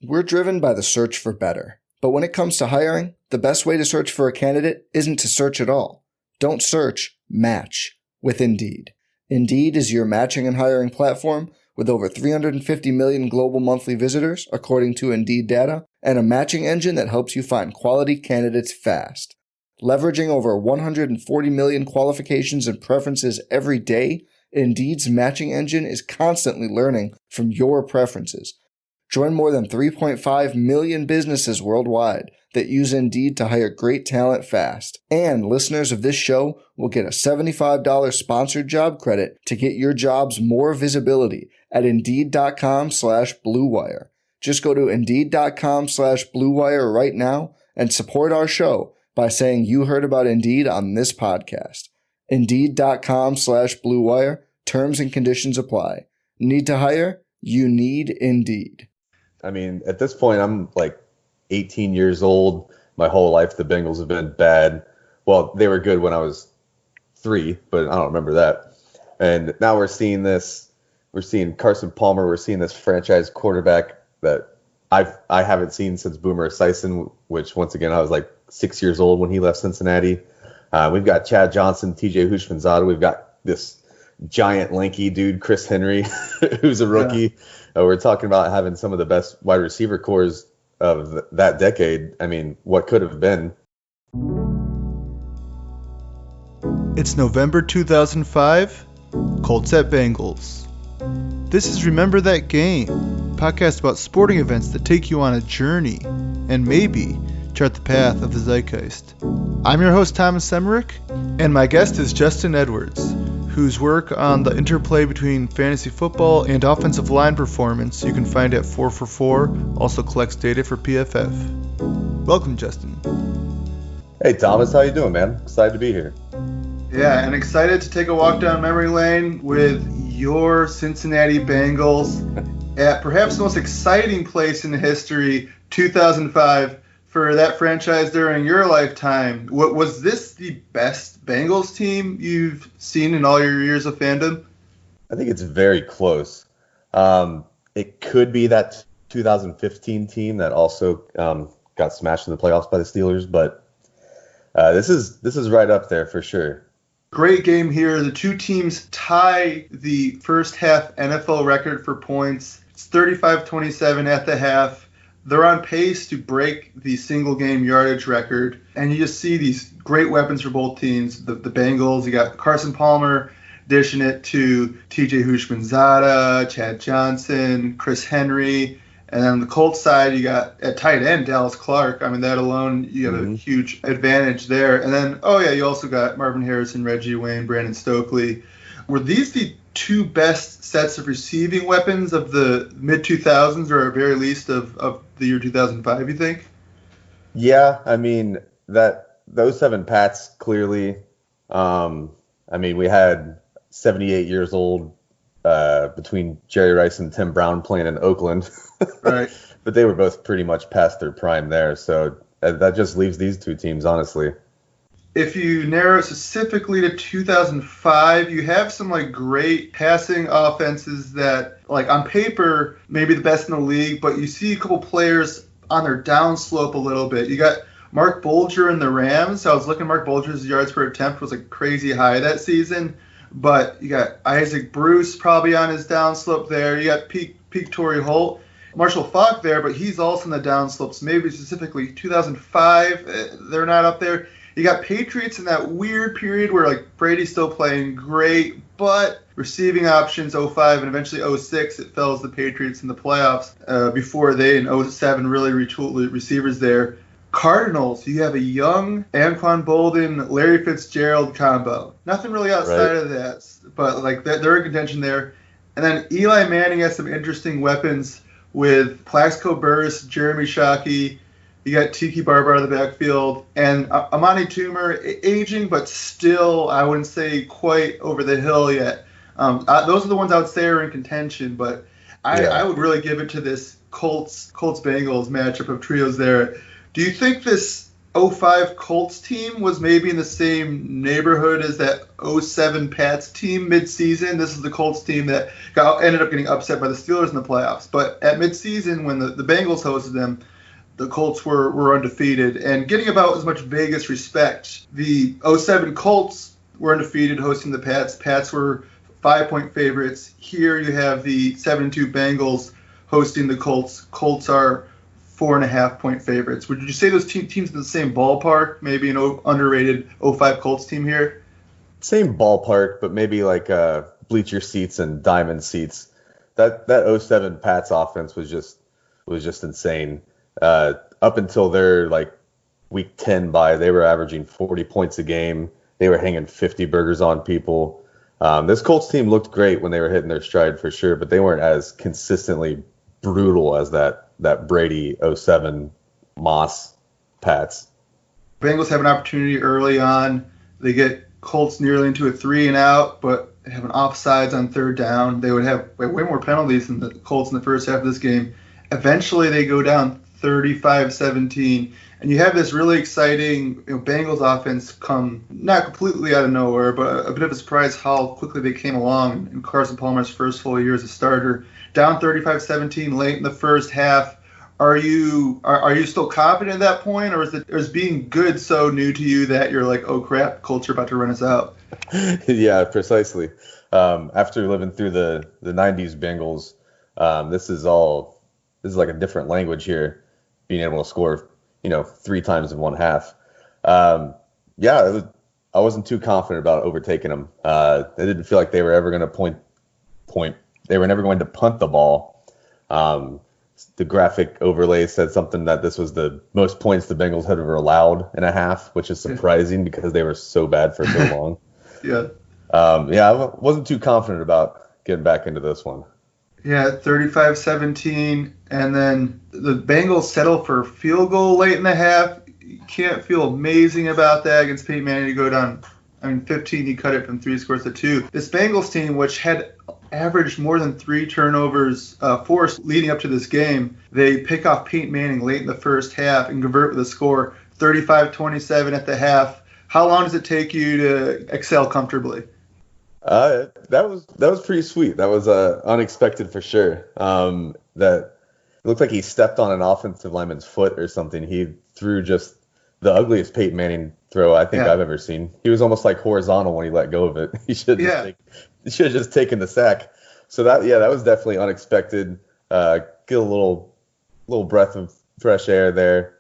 We're driven by the search for better. But when it comes to hiring, the best way to search for a candidate isn't to search at all. Don't search, match with Indeed. Indeed is your matching and hiring platform with over 350 million global monthly visitors, according to Indeed data, and a matching engine that helps you find quality candidates fast. Leveraging over 140 million qualifications and preferences every day, Indeed's matching engine is constantly learning from your preferences. Join more than 3.5 million businesses worldwide that use Indeed to hire great talent fast. And listeners of this show will get a $75 sponsored job credit to get your jobs more visibility at Indeed.com/Blue Wire. Just go to Indeed.com/Blue Wire right now and support our show by saying you heard about Indeed on this podcast. Indeed.com/Blue Wire. Terms and conditions apply. Need to hire? You need Indeed. I mean, at this point, I'm like 18 years old. My whole life, the Bengals have been bad. Well, they were good when I was 3, but I don't remember that. And now we're seeing this. We're seeing Carson Palmer. We're seeing this franchise quarterback that I haven't seen since Boomer Esiason, which, once again, I was like 6 years old when he left Cincinnati. We've got Chad Johnson, TJ Housh. We've got this giant, lanky dude, Chris Henry, who's a rookie. Yeah. We're talking about having some of the best wide receiver cores of that decade. I mean, what could have been? It's November 2005, Colts at Bengals. This is Remember That Game, podcast about sporting events that take you on a journey and maybe chart the path of the zeitgeist. I'm your host, Thomas Emerick, and my guest is Justin Edwards, whose work on the interplay between fantasy football and offensive line performance you can find at 4for4, also collects data for PFF. Welcome, Justin. Hey, Thomas, how you doing, man? Excited to be here. Yeah, and excited to take a walk down memory lane with your Cincinnati Bengals at perhaps the most exciting place in history, 2005, for that franchise during your lifetime. Was this the best Bengals team you've seen in all your years of fandom? I think it's very close. It could be that 2015 team that also got smashed in the playoffs by the Steelers, but this is right up there for sure. Great game here. The two teams tie the first half NFL record for points. It's 35-27 at the half. They're on pace to break the single-game yardage record, and you just see these great weapons for both teams. The Bengals, you got Carson Palmer dishing it to TJ Housh, Chad Johnson, Chris Henry, and then on the Colts side, you got at tight end Dallas Clark. I mean, that alone, you have a huge advantage there. And then, you also got Marvin Harrison, Reggie Wayne, Brandon Stokely. Were these the two best sets of receiving weapons of the mid-2000s, or at very least of the year 2005, you think? Yeah, I mean, those 7 Pats, clearly. I mean, we had 78 years old between Jerry Rice and Tim Brown playing in Oakland. Right. But they were both pretty much past their prime there, so that just leaves these two teams, honestly. If you narrow specifically to 2005, you have some great passing offenses that, on paper, maybe the best in the league, but you see a couple players on their downslope a little bit. You got Mark Bulger in the Rams. I was looking at Mark Bulger's yards per attempt was crazy high that season, but you got Isaac Bruce probably on his downslope there. You got peak Torrey Holt. Marshall Faulk there, but he's also in the downslopes. Maybe specifically 2005, they're not up there. You got Patriots in that weird period where Brady's still playing great, but receiving options 05 and eventually 06, it fells the Patriots in the playoffs before they in 07 really retooled the receivers there. Cardinals, you have a young Anquan Bolden, Larry Fitzgerald combo. Nothing really outside of that, but they're in contention there. And then Eli Manning has some interesting weapons with Plaxico Burress, Jeremy Shockey. You got Tiki Barber out of the backfield, and Amani Toomer, aging, but still, I wouldn't say quite over the hill yet. Those are the ones I would say are in contention, but I would really give it to this Colts-Bengals matchup of trios there. Do you think this '05 Colts team was maybe in the same neighborhood as that '07 Pats team midseason. This is the Colts team that ended up getting upset by the Steelers in the playoffs. But at midseason, when the Bengals hosted them, the Colts were undefeated and getting about as much Vegas respect. The '07 Colts were undefeated hosting the Pats. Pats were 5-point favorites. Here you have the 7-2 Bengals hosting the Colts. Colts are 4.5-point favorites. Would you say those teams in the same ballpark? Maybe an underrated '05 Colts team here? Same ballpark, but maybe like bleacher seats and diamond seats. That '07 Pats offense was just insane. Up until their like week 10 bye, they were averaging 40 points a game. They were hanging 50 burgers on people. This Colts team looked great when they were hitting their stride for sure, but they weren't as consistently brutal as that Brady '07 Moss Pats. Bengals have an opportunity early on. They get Colts nearly into a 3-and-out, but have an offsides on third down. They would have way more penalties than the Colts in the first half of this game. Eventually, they go down 35-17, and you have this really exciting Bengals offense come not completely out of nowhere, but a bit of a surprise how quickly they came along in Carson Palmer's first full year as a starter. Down 35-17 late in the first half. Are you still confident at that point, or is being good so new to you that you're like, oh crap, Colts are about to run us out? Yeah, precisely. After living through the '90s Bengals, this is like a different language here. Being able to score, 3 times in one half. I wasn't too confident about overtaking them. I didn't feel like they were ever going to point. They were never going to punt the ball. The graphic overlay said something that this was the most points the Bengals had ever allowed in a half, which is surprising because they were so bad for so long. Yeah. I wasn't too confident about getting back into this one. Yeah, 35-17, and then the Bengals settle for a field goal late in the half. You can't feel amazing about that against Peyton Manning to go down. 15, he cut it from 3 scores to 2. This Bengals team, which had averaged more than 3 turnovers forced leading up to this game, they pick off Peyton Manning late in the first half and convert with a score 35-27 at the half. How long does it take you to excel comfortably? That was pretty sweet. That was unexpected for sure. That it looked like he stepped on an offensive lineman's foot or something. He threw just the ugliest Peyton Manning throw I think I've ever seen. He was almost like horizontal when he let go of it. He should have just taken the sack. So that was definitely unexpected. Get a little breath of fresh air there.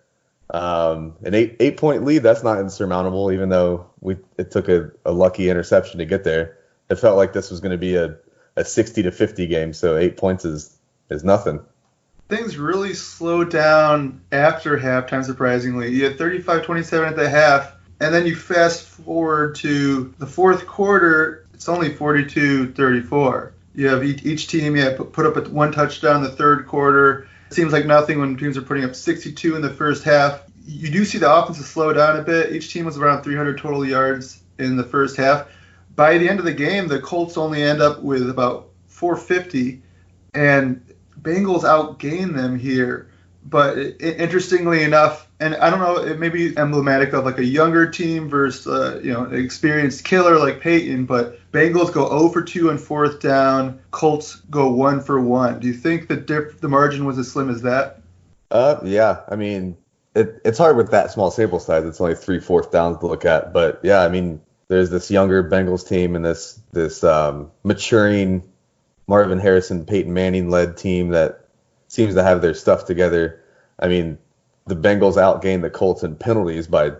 An 8-point lead, that's not insurmountable, even though it took a lucky interception to get there. It felt like this was going to be a 60-50 game, so 8 points is nothing. Things really slowed down after halftime, surprisingly. You had 35-27 at the half, and then you fast forward to the fourth quarter, it's only 42-34. You have each team put up one touchdown in the third quarter. It seems like nothing when teams are putting up 62 in the first half. You do see the offense slow down a bit. Each team was around 300 total yards in the first half. By the end of the game, the Colts only end up with about 450, and Bengals outgain them here. But interestingly enough, and I don't know, it may be emblematic of like a younger team versus an experienced killer like Peyton, but Bengals go 0 for 2 on fourth down. Colts go 1 for 1. Do you think the margin was as slim as that? Yeah. I mean, it's hard with that small sample size. It's only 3 fourth downs to look at. But yeah, I mean, there's this younger Bengals team and this maturing Marvin Harrison, Peyton Manning led team that seems to have their stuff together. I mean, the Bengals outgained the Colts in penalties by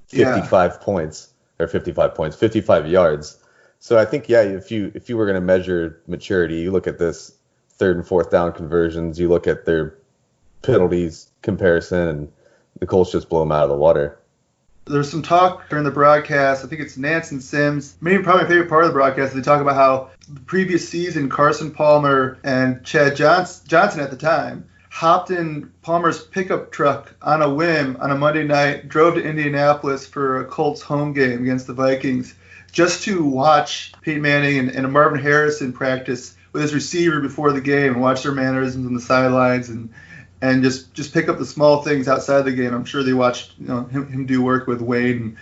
55 points, 55 yards. So I think, if you were going to measure maturity, you look at this third and fourth down conversions, you look at their penalties comparison, and the Colts just blow them out of the water. There's some talk during the broadcast. I think it's Nance and Sims. Maybe probably my favorite part of the broadcast. They talk about how the previous season, Carson Palmer and Chad Johnson at the time hopped in Palmer's pickup truck on a whim on a Monday night, drove to Indianapolis for a Colts home game against the Vikings just to watch Peyton Manning and Marvin Harrison practice with his receiver before the game and watch their mannerisms on the sidelines. And and just pick up the small things outside the game. I'm sure they watched him do work with Wade and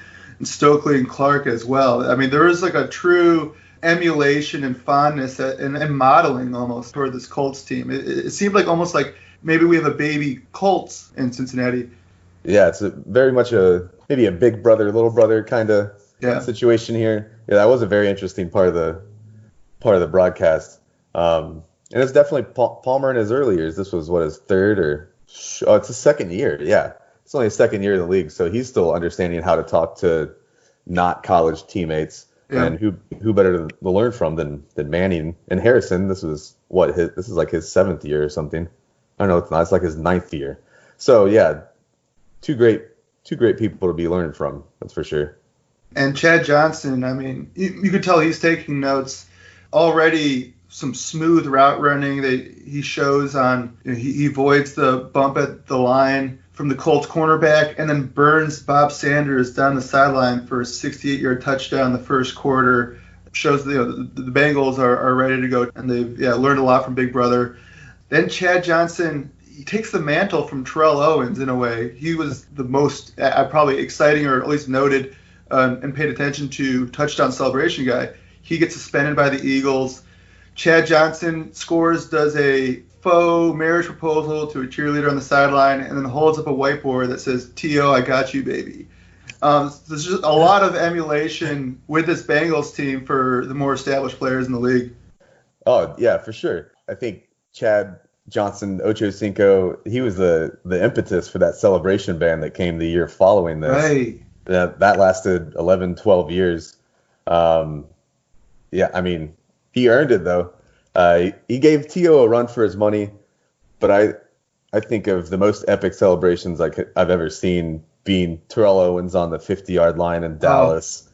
Stokely and Clark as well. I mean, there is like a true emulation and fondness and modeling almost toward this Colts team. It seemed like almost like maybe we have a baby Colts in Cincinnati. Yeah, it's very much maybe a big brother, little brother kind of situation here. Yeah, that was a very interesting part of the broadcast. And it's definitely Palmer in his early years. This was his third it's his second year. Yeah, it's only his second year in the league, so he's still understanding how to talk to not college teammates. Yeah. And who better to learn from than Manning and Harrison? This is like his 7th year or something. I don't know, it's not. It's like his 9th year. So yeah, two great people to be learning from. That's for sure. And Chad Johnson, I mean, you could tell he's taking notes already. Some smooth route running that he shows on. He avoids the bump at the line from the Colts cornerback, and then burns Bob Sanders down the sideline for a 68-yard touchdown in the first quarter. Shows the Bengals are ready to go, and they've learned a lot from Big Brother. Then Chad Johnson, he takes the mantle from Terrell Owens in a way. He was the most probably exciting, or at least noted and paid attention to touchdown celebration guy. He gets suspended by the Eagles. Chad Johnson does a faux marriage proposal to a cheerleader on the sideline, and then holds up a whiteboard that says, "T.O., I got you, baby." There's just a lot of emulation with this Bengals team for the more established players in the league. Oh, yeah, for sure. I think Chad Johnson, Ocho Cinco, he was the impetus for that celebration band that came the year following this. Right. That lasted 11, 12 years. Yeah, I mean, he earned it, though. He gave T.O. a run for his money, but I think of the most epic celebrations I've ever seen being Terrell Owens on the 50-yard line in Dallas,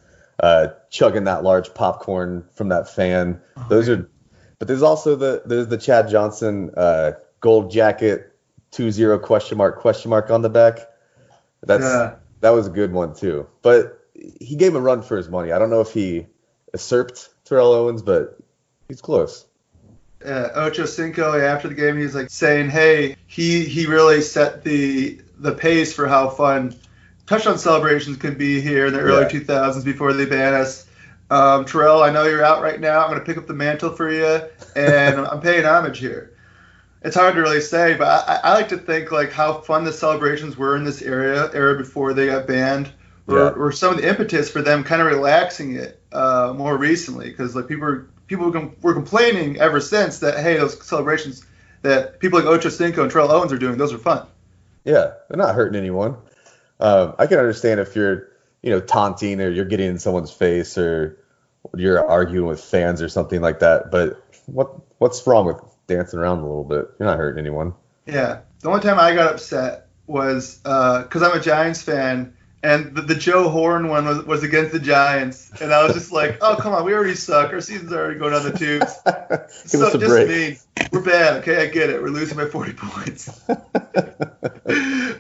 chugging that large popcorn from that fan. But there's also the Chad Johnson gold jacket 20 question mark on the back. That was a good one too. But he gave him a run for his money. I don't know if he usurped Terrell Owens, but he's close. Ocho Cinco, after the game, he's like saying, hey, he really set the pace for how fun touchdown celebrations could be here in the early 2000s before they ban us. Terrell, I know you're out right now. I'm going to pick up the mantle for you, and I'm paying homage here. It's hard to really say, but I like to think like how fun the celebrations were in this era before they got banned, or some of the impetus for them kind of relaxing it more recently, because like people were complaining ever since that, hey, those celebrations that people like Ocho Cinco and Terrell Owens are doing, those are fun. Yeah, they're not hurting anyone. I can understand if you're, taunting or you're getting in someone's face or you're arguing with fans or something like that. But what's wrong with dancing around a little bit? You're not hurting anyone. Yeah. The only time I got upset was because I'm a Giants fan, and the Joe Horn one was against the Giants, and I was just like, oh, come on, we already suck. Our season's already going down the tubes. So just me. We're bad, okay? I get it. We're losing by 40 points.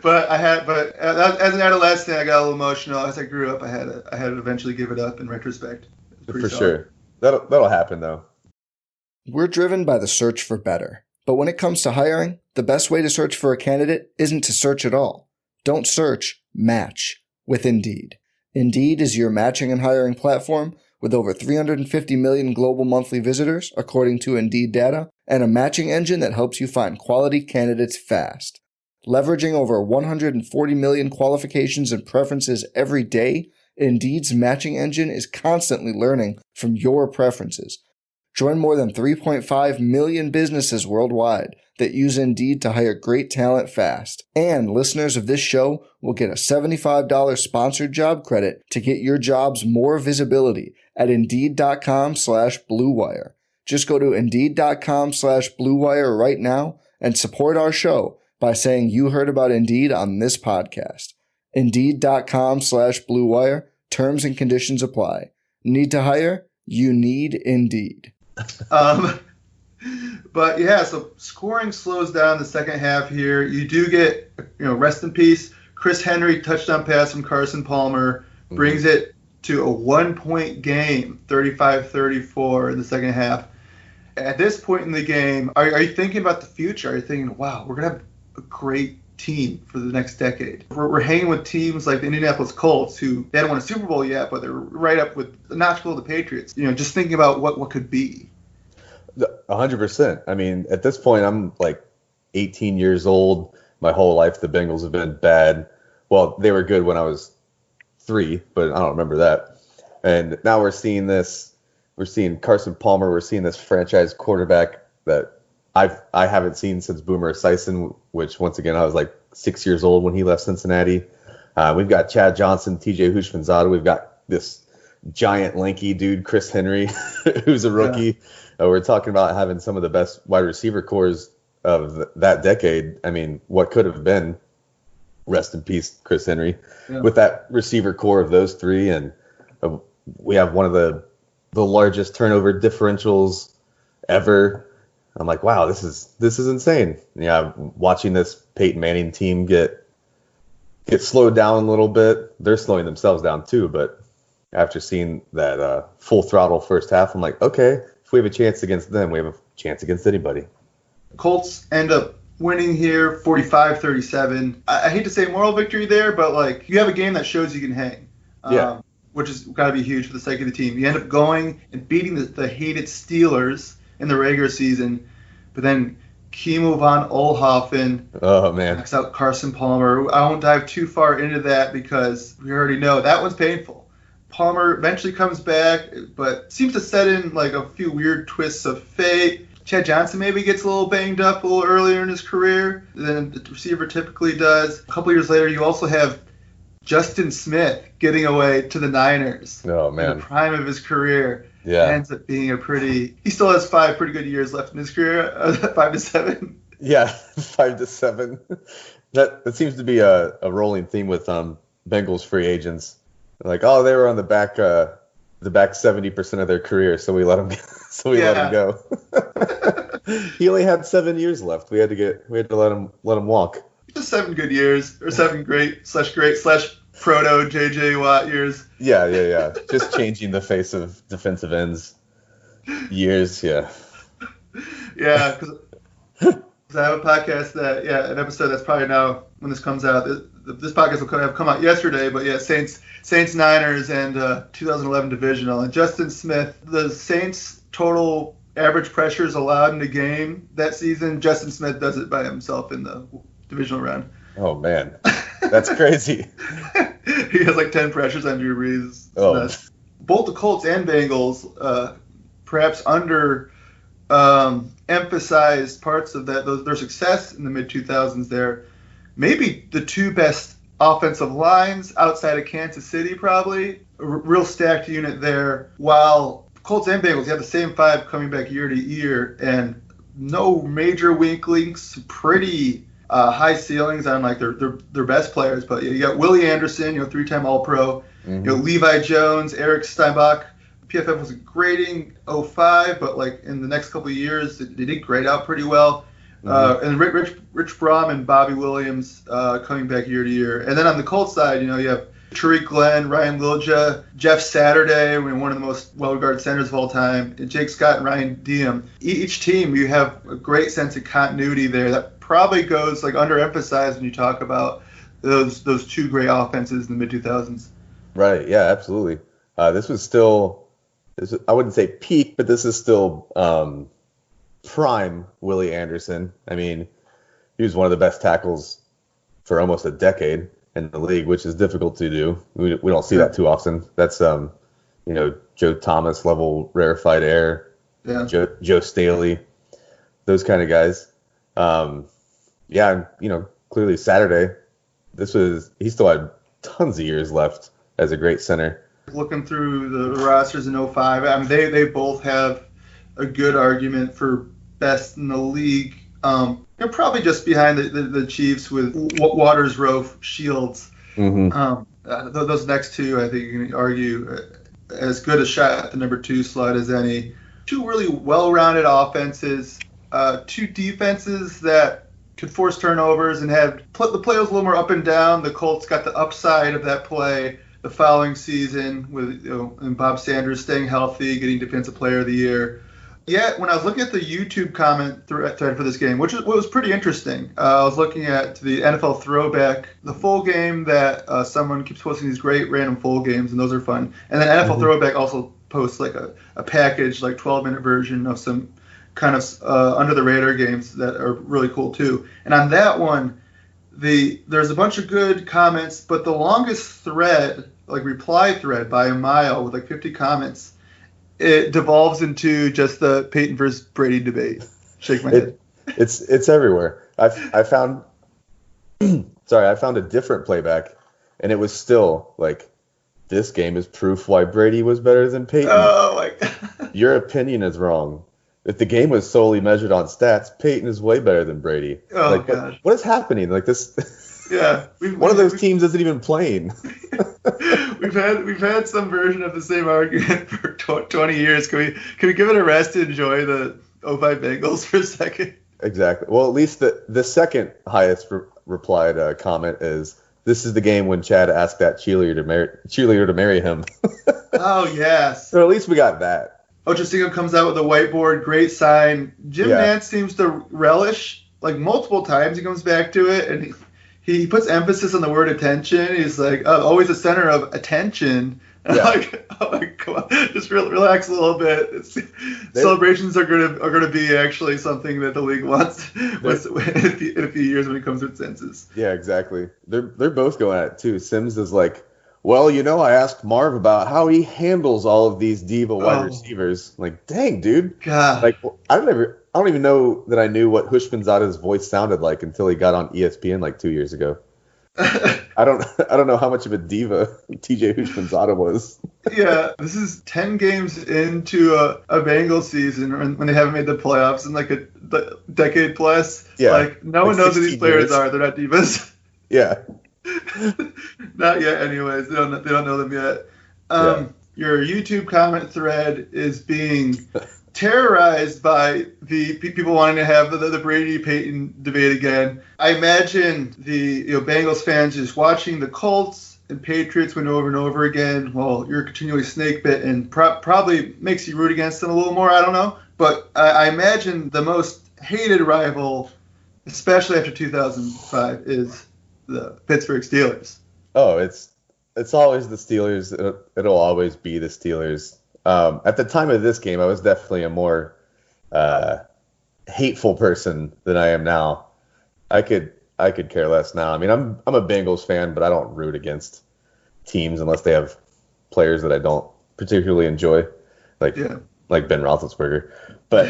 But as an adolescent, I got a little emotional. As I grew up, I had to eventually give it up in retrospect. For sure. That'll happen, though. We're driven by the search for better. But when it comes to hiring, the best way to search for a candidate isn't to search at all. Don't search, match with Indeed. Indeed is your matching and hiring platform with over 350 million global monthly visitors, according to Indeed data, and a matching engine that helps you find quality candidates fast. Leveraging over 140 million qualifications and preferences every day, Indeed's matching engine is constantly learning from your preferences. Join more than 3.5 million businesses worldwide that use Indeed to hire great talent fast. And listeners of this show will get a $75 sponsored job credit to get your jobs more visibility at Indeed.com/Blue Wire. Just go to Indeed.com/Blue Wire right now and support our show by saying you heard about Indeed on this podcast. Indeed.com/Blue Wire. Terms and conditions apply. Need to hire? You need Indeed. But yeah, so scoring slows down the second half here. You do get, rest in peace, Chris Henry touchdown pass from Carson Palmer brings it to a 1-point game, 35-34 in the second half. At this point in the game, are you thinking about the future? Are you thinking, wow, we're gonna have a great team for the next decade. We're hanging with teams like the Indianapolis Colts, who they haven't won a Super Bowl yet, but they're right up with the notch below the Patriots. Just thinking about what could be. 100%. I mean, at this point, I'm like 18 years old. My whole life, the Bengals have been bad. Well, they were good when I was 3, but I don't remember that. And now we're seeing this. We're seeing Carson Palmer. We're seeing this franchise quarterback that I haven't seen since Boomer Esiason, which once again I was like 6 years old when he left Cincinnati. We've got Chad Johnson, TJ Houshmandzadeh. We've got this giant lanky dude, Chris Henry, who's a rookie. Yeah. We're talking about having some of the best wide receiver cores of that decade. I mean, what could have been. Rest in peace, Chris Henry. Yeah. With that receiver core of those three, and we have one of the largest turnover differentials ever. I'm like, wow, this is insane. Yeah, watching this Peyton Manning team get slowed down a little bit. They're slowing themselves down too, but after seeing that full throttle first half, I'm like, okay, if we have a chance against them, we have a chance against anybody. Colts end up winning here 45-37. I hate to say moral victory there, but like you have a game that shows you can hang. Yeah. Which has got to be huge for the sake of the team. You end up going and beating the hated Steelers in the regular season, but then Kimo von Oelhoffen knocks out Carson Palmer. I won't dive too far into that because we already know that one's painful. Palmer eventually comes back, but seems to set in like a few weird twists of fate. Chad Johnson maybe gets a little banged up a little earlier in his career than the receiver typically does. A couple years later, you also have Justin Smith getting away to the Niners. Oh, man. In the prime of his career. Yeah. Ends up being he still has 5 pretty good years left in his career, 5 to 7. Yeah, 5 to 7. That seems to be a rolling theme with Bengals free agents. Like, oh, they were on the back 70% of their career, so we let them let him go. He only had 7 years left. We had to let him walk. Just 7 good years, or 7 great / proto JJ Watt years. Yeah. Just changing the face of defensive ends years. Yeah. Yeah, because I have a podcast an episode that's probably now when this comes out. This podcast will have come out yesterday, but yeah, Saints Niners and 2011 divisional. And Justin Smith, the Saints total average pressures allowed in the game that season, Justin Smith does it by himself in the divisional round. Oh man, that's crazy. He has like 10 pressures on Drew Brees. Both the Colts and Bengals, perhaps under emphasized parts of their success in the mid 2000s. There, maybe the 2 best offensive lines outside of Kansas City, probably a real stacked unit there. While Colts and Bengals, you have the same 5 coming back year to year, and no major weak links, pretty high ceilings on like their best players. But you got Willie Anderson, 3-time All-Pro. Mm-hmm. Levi Jones, Eric Steinbach. PFF was grading 05, but like in the next couple of years, they did grade out pretty well. Mm-hmm. And Rich Brom and Bobby Williams coming back year to year. And then on the Colts side, you have Tariq Glenn, Ryan Lilja, Jeff Saturday, one of the most well-regarded centers of all time, and Jake Scott and Ryan Diem. Each team, you have a great sense of continuity there that probably goes like underemphasized when you talk about those 2 great offenses in the mid-2000s. Right, yeah, absolutely. This was still, I wouldn't say peak, but this is still prime Willie Anderson. I mean, he was one of the best tackles for almost a decade in the league, which is difficult to do. We don't see that too often. That's Joe Thomas level rarefied air, Joe Staley, those kind of guys. Clearly Saturday, he still had tons of years left as a great center. Looking through the rosters in 05, I mean, they both have a good argument for best in the league. They're probably just behind the Chiefs with Waters, Rofe, Shields. Mm-hmm. Those next 2, I think you can argue, as good a shot at the number 2 slot as any. 2 really well-rounded offenses, 2 defenses that could force turnovers and the play was a little more up and down. The Colts got the upside of that play the following season with and Bob Sanders staying healthy, getting Defensive Player of the Year. Yeah, when I was looking at the YouTube comment thread for this game, which was pretty interesting, I was looking at the NFL Throwback, the full game that someone keeps posting these great random full games, and those are fun. And then NFL Throwback also posts like a package, like 12-minute version of some kind of under the radar games that are really cool too. And on that one, there's a bunch of good comments, but the longest thread, like reply thread by a mile with like 50 comments, it devolves into just the Peyton versus Brady debate. Shake my head. It's everywhere. I found I found a different playback, and it was still like, this game is proof why Brady was better than Peyton. Oh my God. Your opinion is wrong. If the game was solely measured on stats, Peyton is way better than Brady. Oh gosh. What is happening? Like this. Yeah. One of those teams isn't even playing. We've had some version of the same argument for 20 years. Can we give it a rest to enjoy the 05 Bengals for a second? Exactly. Well, at least the second highest replied comment is, this is the game when Chad asked that cheerleader to marry him. Oh yes. So at least we got that. Ocho comes out with a whiteboard, great sign. Jim Nantz seems to relish, like multiple times he comes back to it, and he puts emphasis on the word attention. He's like, always the center of attention. And I'm like, oh my God, just relax a little bit. Celebrations are gonna be actually something that the league wants in a few years when it comes to its census. Yeah, exactly. They're both going at it too. Sims is like, well, I asked Marv about how he handles all of these diva wide receivers. Like, dang, dude. God. Like, I don't even know that I knew what Housh voice sounded like until he got on ESPN like 2 years ago. I don't know how much of a diva TJ Housh was. Yeah, this is 10 games into a Bengals season when they haven't made the playoffs in like a decade plus. Yeah, like no one knows who these players are. They're not divas. Yeah. Not yet. Anyways, they don't know them yet. Your YouTube comment thread is being terrorized by the people wanting to have the Brady Peyton debate again. I imagine the Bengals fans just watching the Colts and Patriots win over and over again. Well, you're continually snake bit and probably makes you root against them a little more. I don't know, but I imagine the most hated rival, especially after 2005, is the Pittsburgh Steelers. Oh, it's always the Steelers. It'll always be the Steelers. At the time of this game, I was definitely a more hateful person than I am now. I could care less now. I mean, I'm a Bengals fan, but I don't root against teams unless they have players that I don't particularly enjoy, like Ben Roethlisberger. But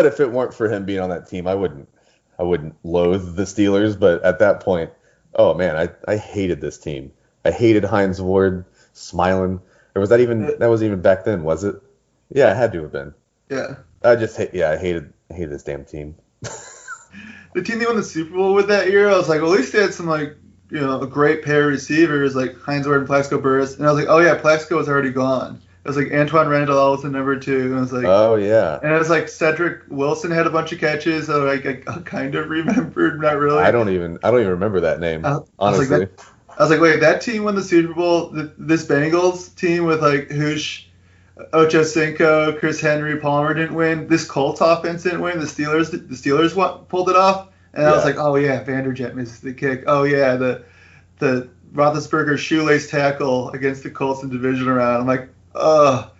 if it weren't for him being on that team, I wouldn't loathe the Steelers. But at that point, oh man, I hated this team. I hated Hines Ward smiling. Or was that wasn't even back then, was it? Yeah, it had to have been. Yeah. I hated this damn team. The team that won the Super Bowl with that year, I was like, well, at least they had some a great pair of receivers like Hines Ward and Plaxico Burress. And I was like, oh yeah, Plaxico was already gone. It was like Antoine Randall was the number 2. And I was like, oh yeah. And it was like Cedric Wilson had a bunch of catches. So I kind of remembered, not really. I don't even remember that name, honestly. I was like, wait, that team won the Super Bowl. This Bengals team with like Housh, Ocho, Chris Henry, Palmer didn't win. This Colts offense didn't win. The Steelers pulled it off. And I was like, oh yeah, Vanderjagt misses the kick. Oh yeah, the Roethlisberger shoelace tackle against the Colts in division round. I'm like, ugh.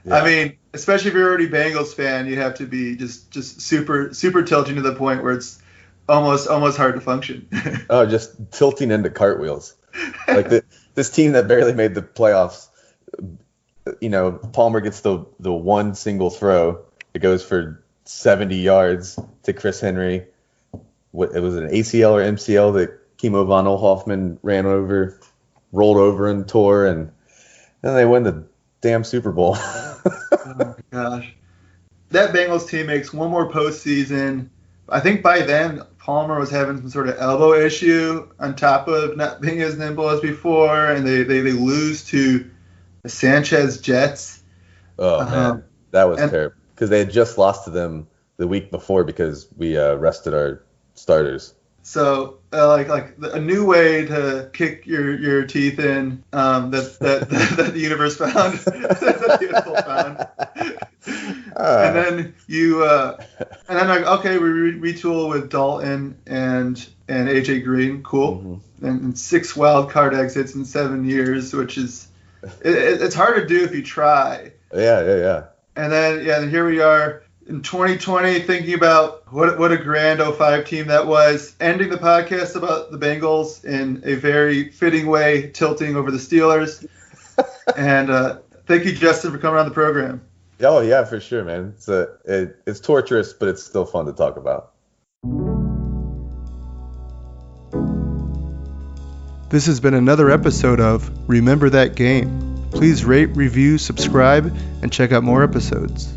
Yeah. I mean, especially if you're already Bengals fan, you have to be just super tilting to the point where it's almost hard to function. Oh, just tilting into cartwheels. Like this team that barely made the playoffs, Palmer gets the one single throw. It goes for 70 yards to Chris Henry. It was an ACL or MCL that Kimo von Oelhoffman rolled over and tore, and then they win the damn Super Bowl. Oh my gosh. That Bengals team makes one more postseason. I think by then Palmer was having some sort of elbow issue on top of not being as nimble as before, and they lose to the Sanchez Jets. Oh man, that was terrible because they had just lost to them the week before because we rested our starters. So like a new way to kick your teeth in that the universe found. That the NFL found. And then like, okay, we retool with Dalton and AJ Green, cool. Mm-hmm. And 6 wild card exits in 7 years, which is it's hard to do if you try. Yeah. And then here we are in 2020, thinking about what a grand 05 team that was, ending the podcast about the Bengals in a very fitting way, tilting over the Steelers. And thank you, Justin, for coming on the program. Oh yeah, for sure, man. It's torturous, but it's still fun to talk about. This has been another episode of Remember That Game. Please rate, review, subscribe, and check out more episodes.